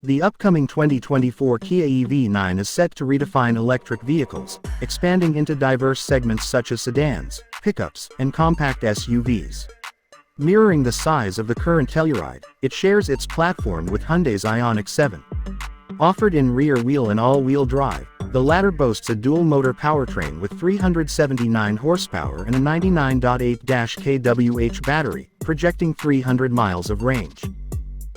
The upcoming 2024 Kia EV9 is set to redefine electric vehicles, expanding into diverse segments such as sedans, pickups, and compact SUVs. Mirroring the size of the current Telluride, it shares its platform with Hyundai's Ioniq 7. Offered in rear-wheel and all-wheel drive, the latter boasts a dual-motor powertrain with 379 horsepower and a 99.8 kWh battery, projecting 300 miles of range.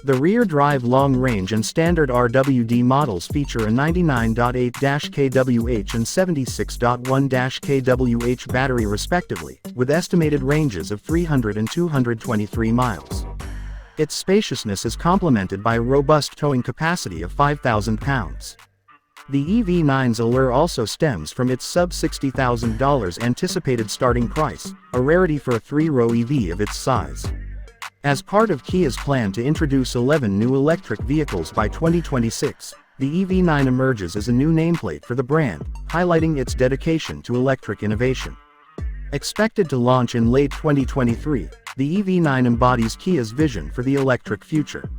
The rear-drive long-range and standard RWD models feature a 99.8 kWh and 76.1 kWh battery respectively, with estimated ranges of 300 and 223 miles. Its spaciousness is complemented by a robust towing capacity of 5,000 pounds. The EV9's allure also stems from its sub-$60,000 anticipated starting price, a rarity for a three-row EV of its size. As part of Kia's plan to introduce 11 new electric vehicles by 2026, the EV9 emerges as a new nameplate for the brand, highlighting its dedication to electric innovation. Expected to launch in late 2023, the EV9 embodies Kia's vision for the electric future.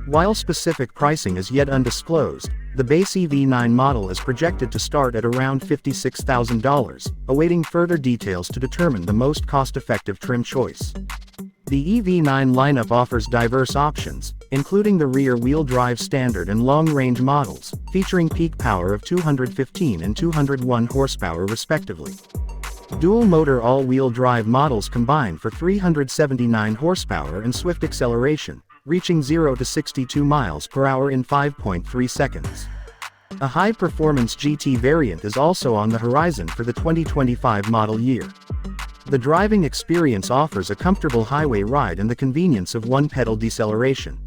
While specific pricing is yet undisclosed, the base EV9 model is projected to start at around $56,000, awaiting further details to determine the most cost-effective trim choice. The EV9 lineup offers diverse options, including the rear-wheel drive standard and long-range models, featuring peak power of 215 and 201 horsepower respectively. Dual-motor all-wheel drive models combine for 379 horsepower and swift acceleration, reaching 0 to 62 miles per hour in 5.3 seconds. A high-performance GT variant is also on the horizon for the 2025 model year. The driving experience offers a comfortable highway ride and the convenience of one-pedal deceleration.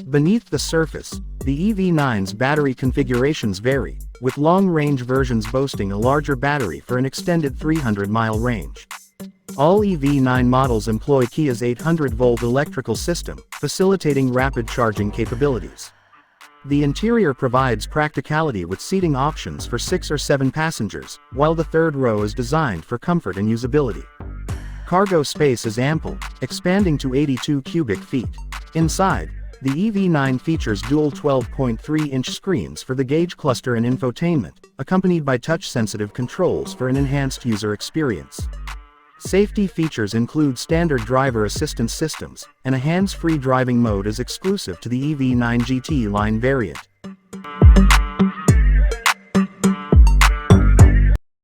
Beneath the surface, the EV9's battery configurations vary, with long-range versions boasting a larger battery for an extended 300-mile range. All EV9 models employ Kia's 800-volt electrical system, facilitating rapid charging capabilities. The interior provides practicality with seating options for 6 or 7 passengers, while the third row is designed for comfort and usability. Cargo space is ample, expanding to 82 cubic feet. Inside, the EV9 features dual 12.3-inch screens for the gauge cluster and infotainment, accompanied by touch-sensitive controls for an enhanced user experience. Safety features include standard driver assistance systems, and a hands-free driving mode is exclusive to the EV9 GT line variant.